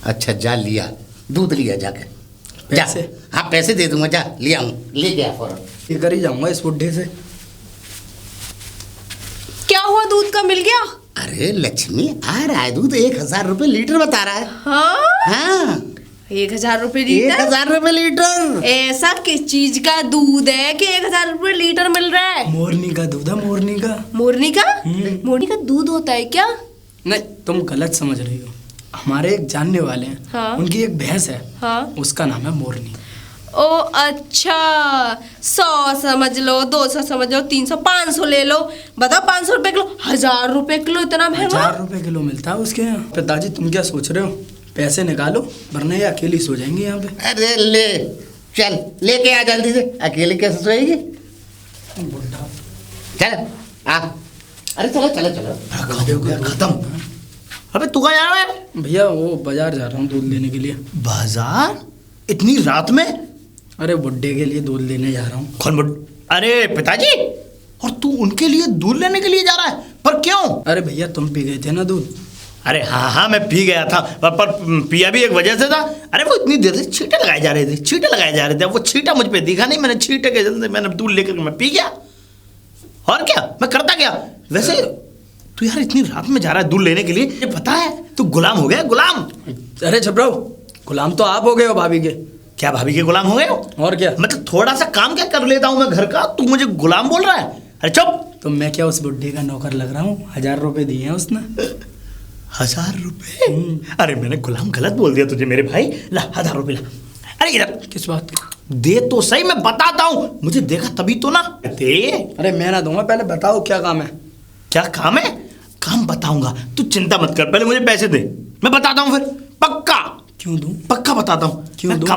अच्छा जा लिया, दूध लिया जाके। जा। पैसे? हाँ पैसे दे दूंगा, जा लिया हूँ, ले गया फौरन। ये कर ही जाऊंगा इस बुढ़े से। क्या हुआ, दूध का मिल गया? अरे लक्ष्मी आ रहा है दूध, 1000 रुपये लीटर बता रहा है। हाँ, हाँ 1000 रुपये लीटर? 1000 रुपये लीटर। ऐसा किस चीज का दूध है कि 1000 रुपये लीटर मिल रहा है? मोरनी का दूध है, मोरनी का। मोरनी का? मोरनी का दूध होता है क्या? नहीं, तुम गलत समझ रही हो। हमारे एक जानने वाले हैं, हाँ। उनकी एक भैंस है, हाँ। उसका नाम है मोरनी। ओ अच्छा, 100 समझ लो, 200 समझ लो, 300, 500 ले लो। बताओ 500 रुपए किलो, 1000 रुपए किलो, इतना महंगा? 1000 रुपए किलो मिलता है उसके यहाँ। पिताजी तुम क्या सोच रहे हो, पैसे निकालो वरना ये अकेली सो जाएंगे यहाँ पे। अरे ले चल लेके आ जल्दी से, अकेले कैसे सोएगी? बुढ़ा चल आ। अरे चलो चलो चलो। खत्म। अबे तू कहाँ जा रहा है? भैया वो बाजार जा रहा हूँ दूध लेने के लिए। बाजार? इतनी रात में? अरे बुड्ढे के लिए दूध लेने जा रहा हूँ। कौन बुढ़? अरे पिताजी, और तू उनके लिए दूध लेने के लिए जा रहा है? पर क्यों? अरे भैया तुम पी गए थे ना दूध। अरे हाँ मैं पी गया था, पर पिया भी एक वजह से था। अरे वो इतनी देर से छींटे लगाए जा रहे थे, छींटे लगाए जा रहे थे। वो छींटा मुझ पे दिखा नहीं, मैंने छींटे के जल्दी मैंने दूध लेकर मैं पी गया। और क्या मैं करता क्या? वैसे तू यार इतनी रात में जा रहा है दूध लेने के लिए, ये पता है तू गुलाम हो गया, गुलाम। अरे छपराओ, गुलाम तो आप हो गए हो भाभी के। क्या भाभी के गुलाम हो गए हो? और क्या, मतलब थोड़ा सा काम क्या कर लेता हूँ मैं घर का, तू मुझे गुलाम बोल रहा है? अरे चुप। तो मैं क्या उस बुड्ढे का नौकर लग रहा हूँ? 1000 रुपए दिए हैं उसने। 1000 रुपए? अरे मैंने गुलाम गलत बोल दिया तुझे मेरे भाई। ला 1000 रुपए ला। अरे इधर किस बात की? दे तो सही, मैं बताता हूँ, मुझे देखा तभी तो ना दे। अरे मैं ना दूंगा, पहले बताओ क्या काम है। क्या काम है? काम बताऊंगा, तू चिंता मत कर, पहले मुझे पैसे दे, मैं बताता हूँ फिर। पक्का? क्यों दूं? पक्का बताता हूँ। क्यों दूं?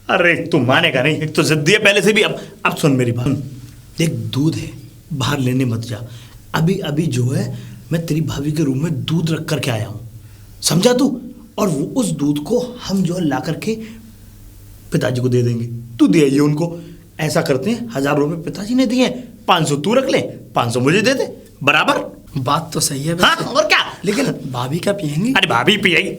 अरे तू मानेगा नहीं, एक तो जिद्दी है पहले से भी। अब सुन मेरी बात, देख दूध है, बाहर लेने मत जा। अभी अभी जो है मैं तेरी भाभी के रूम में दूध रख करके आया हूँ, समझा तू? और वो उस दूध को हम जो है ला करके पिताजी को दे देंगे, तू दे आइए उनको। ऐसा करते हैं, 1000 रुपये पिताजी ने दिए, 500 तू रख ले, 500 मुझे दे दे, बराबर? बात तो सही है हाँ वैसे। और क्या? लेकिन भाभी क्या पियेंगी? अरे भाभी पिएगी?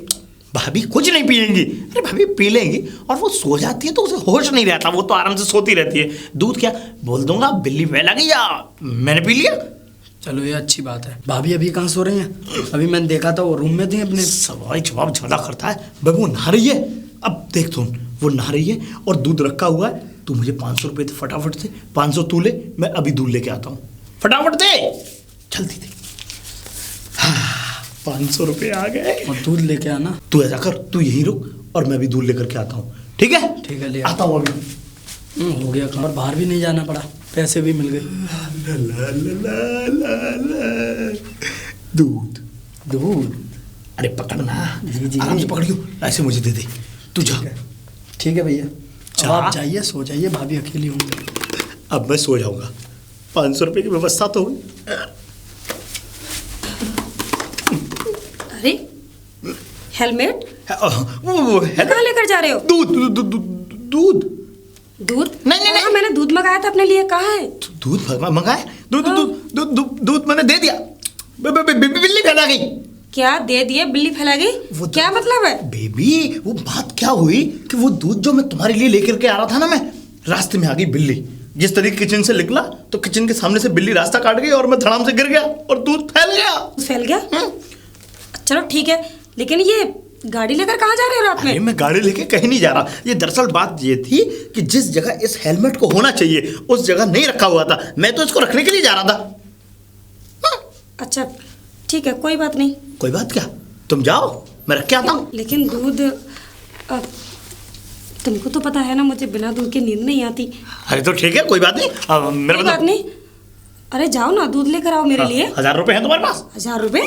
भाभी कुछ नहीं पिएंगी। अरे भाभी पी लेंगी, और वो सो जाती है तो उसे होश नहीं रहता, वो तो आराम से सोती रहती है। दूध क्या बोल दूंगा, बिल्ली फैला गई या मैंने पी लिया। चलो ये अच्छी बात है। भाभी अभी कहाँ सो रही हैं? अभी मैंने देखा था वो रूम में थी अपने। सवाल जवाब ज्यादा करता है भाई। वो नहा रही है, अब देख तुम, वो नहा रही है और दूध रखा हुआ है। तू मुझे 500 रुपये दे फटाफट से, 500 तू ले, मैं अभी दूध लेके आता हूँ, फटाफट दे, जल्दी दे। 500 रुपये आ गए। और दूध लेके आना। तू ऐसा कर, तू यहीं रुक और मैं अभी दूध लेकर के आता हूँ, ठीक है? ठीक है, ले आता हूँ अभी। हो गया काम, और बाहर भी नहीं जाना पड़ा, पैसे भी मिल गए। दूध दूध? अरे पकड़ना, जी। आराम से पकड़ियो, ऐसे मुझे दे दे, तू जा। ठीक है भैया, जा। अब आप जाइए, सो जाइए, भाभी अकेली होंगी। अब मैं सो जाऊंगा, 500 रुपये की व्यवस्था तो हुई। अरे हेलमेट वो है कहाँ लेकर जा रहे हो? दूध दूध दूध दूध दूध? नहीं। हाँ, मैंने दूध मंगाया था अपने लिए, कहाँ है? दूध मंगाए? दूध हाँ। दूध दूध दूध दूध मैंने दे दिया, बिल्ली फैला गई। क्या दे दिए? बिल्ली फैला गई? वो क्या मतलब है? बेबी वो बात क्या हुई कि वो दूध जो मैं तुम्हारे लिए लेकर के आ रहा था ना, मैं रास्ते में आ गई बिल्ली। जिस तरीके किचन से निकला तो किचन के सामने से बिल्ली रास्ता काट गई और मैं धड़ाम से गिर गया और दूध फैल गया। फैल गया? चलो ठीक है, लेकिन ये गाड़ी लेकर कहाँ जा रहे हो रात अरे में? मैं गाड़ी लेके कहीं नहीं जा रहा। ये दरअसल बात ये थी कि जिस जगह इस हेलमेट को होना चाहिए उस जगह नहीं रखा हुआ था, मैं तो इसको रखने के लिए जा रहा था। अच्छा ठीक है, कोई बात नहीं। कोई बात क्या, तुम जाओ, मैं रख के आता हूँ। लेकिन दूध तुमको तो पता है ना मुझे बिना दूध के नींद नहीं आती। अरे तो ठीक है, कोई बात नहीं। मेरा कोई बात नहीं। अरे जाओ ना, दूध लेकर आओ मेरे लिए। 1000 रुपए हैं तुम्हारे पास? 1000 रुपए?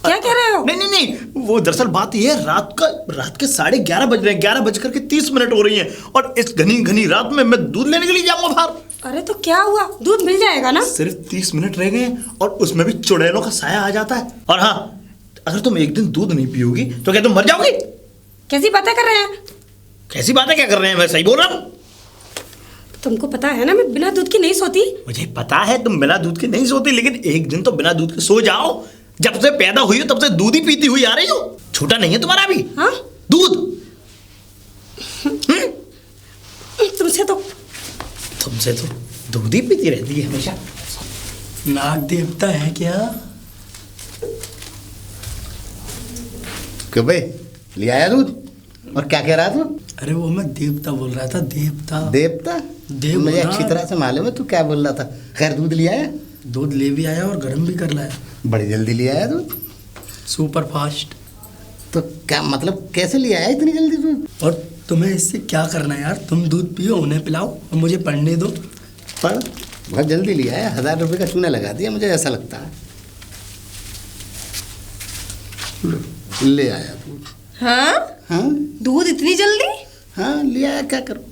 क्या कह रहे हो? नहीं नहीं नहीं, वो दरअसल बात ये है, रात के 11:30 बज रहे हैं, 11:30 हो रही हैं, और इस घनी घनी रात में मैं दूध लेने के लिए जाऊंगा बाहर। अरे तो क्या हुआ, दूध मिल जाएगा ना? सिर्फ 30 मिनट रह गए हैं, और उसमें भी चुड़ैलों का साया आ जाता है। और हाँ, अगर तुम एक दिन दूध नहीं पियोगी तो क्या तुम मर जाओगी? कैसी बातें कर रहे हैं? कैसी बातें क्या कर रहे हैं, मैं सही बोल रहा हूँ। तुमको पता है ना मैं बिना दूध की नहीं सोती। मुझे पता है तुम बिना दूध के नहीं सोती, लेकिन एक दिन तो बिना दूध के सो जाओ। जब से पैदा हुई हो तब से दूध ही पीती हुई आ रही हो। छूटा नहीं है तुम्हारा भी? हाँ? दूध। तुमसे तो दूध ही पीती रहती है हमेशा। नाग देवता है क्या? क्यों भाई, ले आया दूध? और क्या कह रहा था? अरे वो मैं देवता बोल रहा था, देवता। देवता? देव मुझे ना। अच्छी तरह से मालूम है तू क्या बोल रहा था। खैर, दूध ले आया? दूध ले भी आया और गर्म भी कर लाया, बड़ी जल्दी ले आया दूध। Super fast. तो क्या मतलब, कैसे ले आया इतनी जल्दी दूध? और तुम्हें इससे क्या करना है यार? तुम दूध पियो, उन्हें पिलाओ और मुझे पढ़ने दो। पर बहुत जल्दी ले आया, 1000 रुपये का चूना लगा दिया, मुझे ऐसा लगता है। ले आया दूध। हाँ? हाँ दूध इतनी जल्दी? हाँ, ले आया, क्या करूं?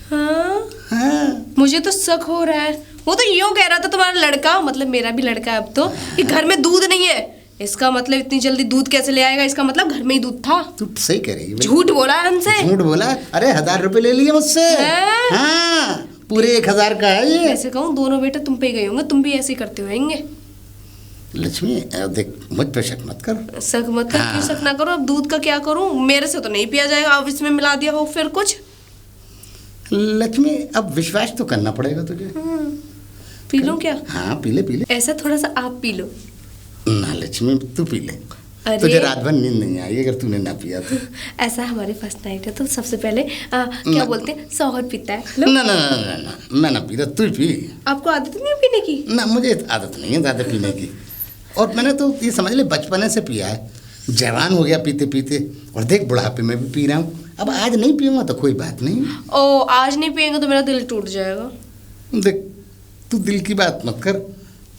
हाँ? हाँ, मुझे तो शक हो रहा है। वो तो यूं कह रहा था तुम्हारा लड़का, मतलब मेरा भी लड़का है अब तो, कि घर में दूध नहीं है। इसका मतलब इतनी जल्दी दूध कैसे ले आएगा? इसका मतलब घर में ही दूध था। तू सही कह रही है। झूठ बोला है हमसे। झूठ बोला? अरे 1000 रुपये ले लिए मुझसे। हैं? हाँ, पूरे 1000 का है ये। ऐसे कहूँ, दोनों बेटे तुम पे ही गए होंगे, तुम भी ऐसे ही करते होंगे। लक्ष्मी, देख, मुझ पे शक मत कर। शक मत कर। हाँ। क्यों शक ना करो? अब दूध का क्या करूँ? मेरे से तो नहीं पिया जाएगा। अब इसमें मिला दिया हो फिर कुछ। लक्ष्मी, अब विश्वास तो करना पड़ेगा तुझे। पी लूं क्या? हाँ, पी ले पी ले। ऐसा थोड़ा सा आप पी लो। ना लक्ष्मी, तू पी ले। अरे। तुझे रात भर नींद नहीं आई अगर तूने ना पिया तो। ऐसा हमारे फर्स्ट नाइट है तो सबसे पहले क्या बोलते हैं, शौहर पीता है। लो। ना ना ना ना ना, मैं ना पी रहा, तू पी। आपको आदत नहीं है पीने की? ना, मुझे आदत नहीं है ज़्यादा पीने की। और मैंने तो ये समझ ले बचपने से पिया है, जवान हो गया पीते पीते, और देख बुढ़ापे में भी पी रहा हूँ। अब आज नहीं पीऊँगा तो कोई बात नहीं। ओ, आज नहीं पिएंगे तो मेरा दिल टूट जाएगा। देख, तू दिल की बात मत कर,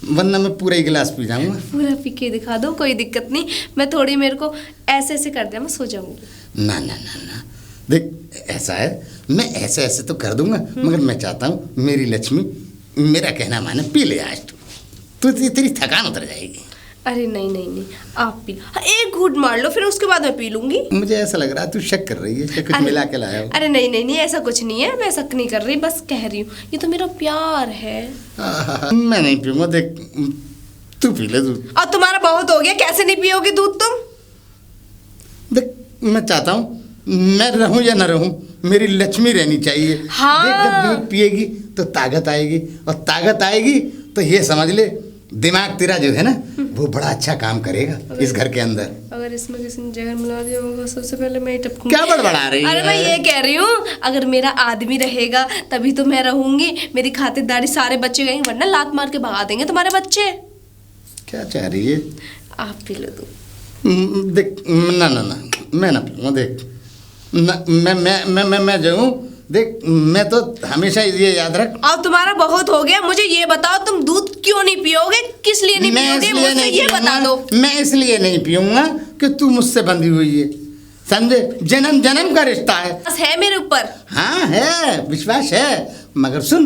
वरना मैं पूरा ही गिलास पी जाऊँगा। पूरा पी के दिखा दो, कोई दिक्कत नहीं। मैं थोड़ी, मेरे को ऐसे ऐसे कर दिया, मैं सो जाऊंगी। ना ना ना ना, देख, ऐसा है, मैं ऐसे ऐसे तो कर दूंगा, मगर मैं चाहता हूँ मेरी लक्ष्मी मेरा कहना माने, पी ले आज तो तेरी थकान उतर जाएगी। अरे नहीं नहीं नहीं, आप पी लो। हाँ, एक घूंट मार लो, फिर उसके बाद मैं पी लूंगी। मुझे ऐसा लग रहा है तू शक कर रही है कि कुछ मिला के लाया हो। अरे नहीं नहीं नहीं, ऐसा कुछ नहीं है, मैं शक नहीं कर रही, बस कह रही हूँ, ये तो मेरा प्यार है। मैं नहीं पीऊंगा, देख, तू पी ले दूध। और तुम्हारा बहुत हो गया, कैसे नहीं पियोगे दूध तुम? देख, मैं चाहता हूँ मैं रहूं या ना रहूं, मेरी लक्ष्मी रहनी चाहिए। हाँ। देख, जब दूध पिएगी तो ताकत आएगी, और ताकत आएगी तो ये समझ ले दिमाग तेरा जो है ना वो बड़ा अच्छा काम करेगा इस घर के अंदर। अगर इसमें किसी ने जहर मिला दिया होगा, सबसे पहले मैं ही टपकूंगी। क्या बड़बड़ा रही है? अरे मैं ये कह रही हूँ, अगर मेरा आदमी रहेगा तभी तो मैं रहूंगी, मेरी खातिरदारी सारे बच्चे करेंगे, वरना लात मार के भगा देंगे तुम्हारे बच्चे। क्या चाह रही है? आप पी लो दूध। देख, ना ना ना, मैं ना पीऊँगा। देख ना, मैं जो हूँ, देख, मैं तो हमेशा ये याद रख। अब तुम्हारा बहुत हो गया, मुझे ये बताओ, तुम दूध क्यों नहीं पियोगे? किस लिए नहीं पियोगे? मुझे ये बता दो। मैं इसलिए नहीं पीऊँगा कि तू मुझसे बंधी हुई है, समझे? जन्म जन्म का रिश्ता है। बस है मेरे ऊपर। हाँ है, विश्वास है, मगर सुन,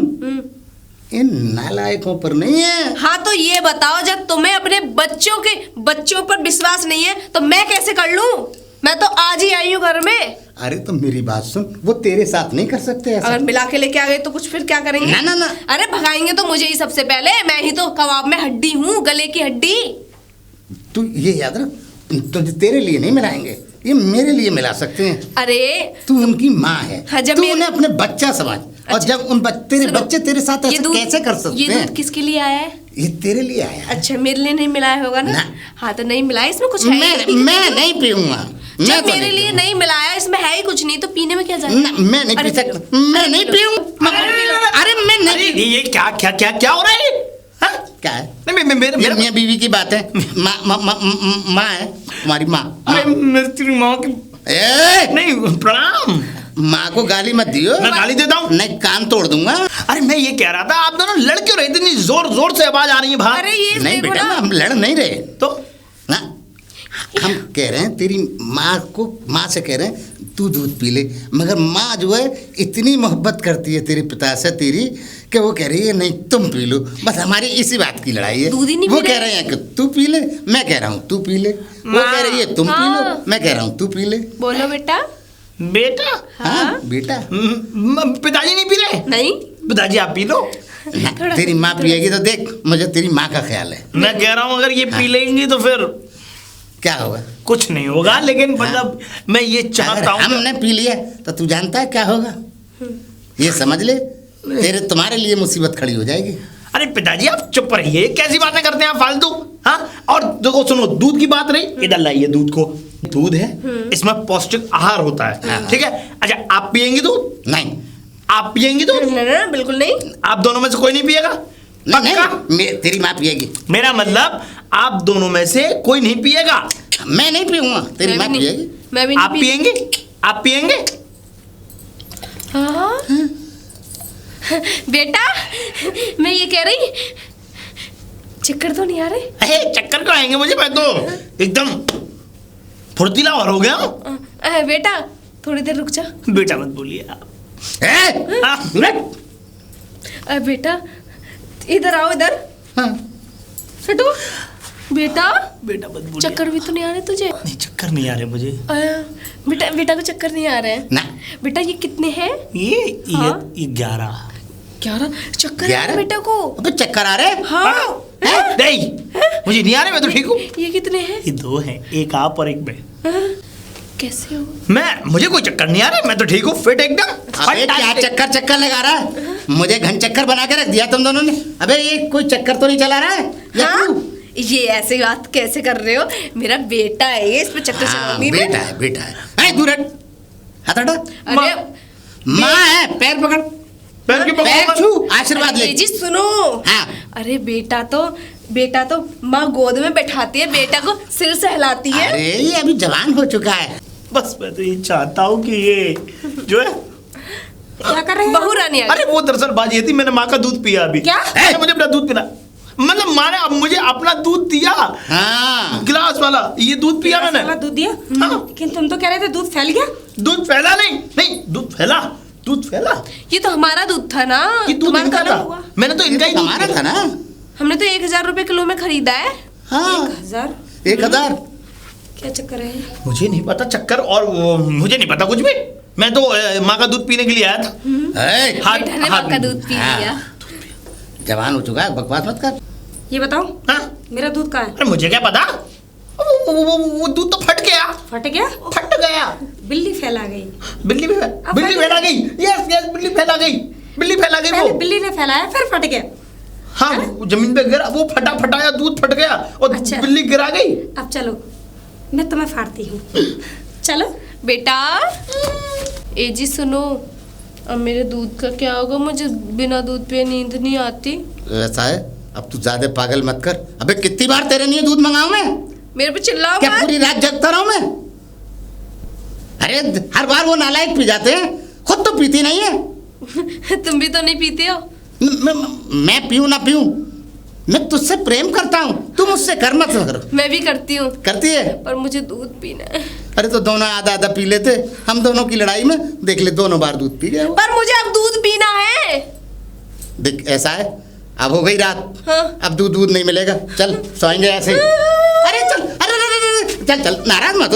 इन नालायकों पर नहीं है। हाँ तो ये बताओ, जब तुम्हें अपने बच्चों पर विश्वास नहीं है तो मैं कैसे कर लूं? मैं तो आज ही आई हूँ घर में। अरे तो मेरी बात सुन, वो तेरे साथ नहीं कर सकते ऐसा। अगर मिला के लेके आ गए तो कुछ फिर क्या करेंगे? ना ना ना। अरे भगाएंगे तो मुझे ही सबसे पहले, मैं ही तो कबाब में हड्डी हूँ, गले की हड्डी। तू ये याद रख, तो तेरे लिए नहीं मिलाएंगे, ये मेरे लिए मिला सकते हैं। अरे तू उनकी माँ है। हाँ, जब तू मेरे- उन्हें अपने बच्चा समझ। और अच्छा। जब उन तेरे बच्चे तेरे साथ ये ऐसा दूध कैसे कर सकते ये हैं? दूध किसके लिए आया है? ये तेरे लिए आया है। अच्छा, मेरे लिए नहीं मिलाया होगा ना? ना। हाँ तो नहीं मिलाया, इसमें कुछ है ही मैं नहीं। नहीं पीऊंगा। मैं जब तो मेरे लिए पीऊंगा। नहीं मिलाया, इसमें है ही कुछ नहीं, तो पीने में क्या जाएगा? ना, मैं नहीं पी सकता, मैं नहीं पीऊंगा। अरे मैं नहीं। ये क्या हो रहा है? हाँ? क्या है? नहीं, मेरे ये मियाँ बीवी की बात है। माँ है, तुम्हारी माँ। अरे मेरी तेरी माँ की ए, नहीं प्रणाम। माँ को गाली मत दियो। मैं गाली देता हूँ? नहीं, कान तोड़ दूंगा। अरे मैं ये कह रहा था, आप दोनों लड़ क्यों रहे? इतनी जोर जोर से आवाज आ रही है बाहर। अरे ये नहीं देखो बेटा, ना। हम लड़ नहीं रहे। तो ना, हम कह रहे हैं तेरी माँ से कह रहे हैं तू दूध पी ले, मगर माँ जो है इतनी मोहब्बत करती है तेरे पिता से तेरी, कि वो कह रही है नहीं तुम पी लो। बस हमारी इसी बात की लड़ाई है। दूध ही नहीं वो पी कह रहे। रहे हैं कि तू पी ले, मैं कह रहा हूँ तू पी ले। वो कह रही है तुम पी लो, हाँ। मैं कह रहा हूँ तू पी ले। बोलो बेटा। बेटा, हाँ बेटा। पिताजी नहीं पी रहे? नहीं, पिताजी आप पी लो। ना, तेरी माँ पिएगी तो देख, मुझे तेरी माँ का ख्याल है। मैं कह रहा हूँ अगर ये पी लेंगी तो फिर क्या होगा? कुछ नहीं होगा, लेकिन मतलब मैं ये अगर चाहता हूँ। हमने पी लिया तो तू जानता है क्या होगा? ये समझ ले, तुम्हारे लिए मुसीबत खड़ी हो जाएगी। अरे पिताजी आप चुप रहिए, कैसी बातें करते हैं आप फालतू। हाँ, और देखो सुनो, दूध की बात रही, इधर लाइए दूध को। दूध है, इसमें पौष्टिक आहार होता है, ठीक है। अच्छा, आप पियेंगी दूध? नहीं आप पियेंगी दूध? ना, बिल्कुल नहीं। आप दोनों में से कोई नहीं पिएगा? नहीं, पक्का? तेरी माँ पिएगी। मेरा मतलब आप दोनों में से कोई नहीं पिएगा। मैं नहीं पीऊंगा, तेरी मैं माँ भी नहीं- पिएगी। मैं भी आप नहीं पिएंगे? आप पिएंगे? हाँ। बेटा, मैं ये कह रही, चक्कर तो नहीं आ रहे? अरे चक्कर क्यों आएंगे मुझे? मैं तो एकदम फुर्तीला और हो गया हूँ। बेटा थोड़ी देर रुक जा। बेटा मत बोलिए आप। हाँ, बेटा इधर आओ, इधर हाँ। हटो। बेटा बेटा मत बोलिए। चक्कर भी तो नहीं आ रहे तुझे? नहीं, चक्कर नहीं आ रहे मुझे। बेटा बेटा को चक्कर नहीं आ रहे हैं ना। बेटा ये कितने हैं? ये 11। 11 चक्कर आ रहे 11? हैं बेटा को। अबे चक्कर आ रहे? हाँ। नहीं, मुझे नहीं आ रहे, मैं तो ठीक हूँ। ये कितने हैं? ये 2 हैं, एक आप और एक मैं। कैसे हो? मुझे कोई चक्कर नहीं आ रहा, मैं तो ठीक हूँ, फिट एकदम। अबे क्या चक्कर लगा रहा है? मुझे घन चक्कर बना के रख दिया तुम दोनों ने। अबे ये कोई चक्कर तो नहीं चला रहा है? या हाँ? तू? ये ऐसी बात कैसे कर रहे हो? मेरा बेटा है ये, इसमें चक्कर हाँ, चलानी है। बेटा है। अरे दूर हट, हाथ हटा। अरे माँ है, पैर पकड़, पैर की पैर पकड़। छू, आशीर्वाद ले। जी सुनो। हाँ। अरे बेटा तो माँ गोद में बैठाती है, बेटा को सिर से हिलाती है। अरे ये अभी जवान हो चुका है। बस मैं तो ये चाहता हूँ कि ये जो है, क्या कर रहे हैं? बहू रानी आ गई। अरे वो दरअसल बात ये थी, मैंने माँ का दूध पिया अभी। क्या? अरे मुझे अपना दूध पीना, मतलब माँ ने अब मुझे अपना दूध दिया, हाँ। गिलास वाला, ये दूध पिया मैंने। वाला दूध दिया? हाँ। लेकिन तुम तो कह रहे थे दूध फैल गया। दूध फैला नहीं, दूध फैला। ये तो हमारा दूध था ना। ये दूध तुम्हारा इनका तो था, अलग हुआ। मैंने तो इनका ही दूध हमारा पिया। था ना। हमने तो 1000 रुपए किलो में खरीदा है। हाँ 1000? 1000। क्या चक्कर है? मुझे नहीं पता चक्कर, और मुझे नहीं पता कुछ भी। मैं तो माँ का दूध पीने के लिए आया था। ए, बेटा ने माँ का दूध पी हाँ। लिया। जवान हो चुका है, बकवास मत कर। ये बताओ, हाँ? मेरा दूध कहाँ है? अरे मुझे क्या पता, वो दूध तो फट गया। फट गया? फट गया। बिल्ली फैला गई। बिल्ली फैला गई। यस, बिल्ली फैला गई पहले वो। बिल्ली ने फैलाया, फिर फट गया। हाँ, वो जमीन पे गिरा, वो फटाया, दूध फट गया और अच्छा। बिल्ली गिरा गई। अब चलो, मैं तुम्हें फाड़ती हूँ। चलो। बेटा ए जी सुनो, अब मेरे दूध का क्या होगा? मुझे बिना दूध पे नींद नहीं आती। ऐसा है, अब तू ज्यादा पागल मत कर। अबे कितनी बार तेरे लिए दूध मंगाऊं मैं? मेरे पे चिल्लाओ क्या मत। पूरी रात जगता रहूं मैं? अरे हर बार वो नालायक पी जाते हैं, खुद तो पीती नहीं है। तुम भी तो नहीं पीते हो। मैं पीऊं ना पीऊं, मैं तुझसे प्रेम करता हूँ, तू मुझसे कर मत कर। मैं भी करती हूँ, करती है? पर मुझे दूध पीना है। अरे तो दोनों आधा आधा पी लेते, हम दोनों की लड़ाई में देख ले दोनों बार दूध पी गए वो। पर मुझे अब दूध पीना है। देख ऐसा है, अब हो गई रात। हाँ। अब दूध नहीं मिलेगा, चल सोएंगे ऐसे ही। अरे चल, अरे चल नाराज मत हो।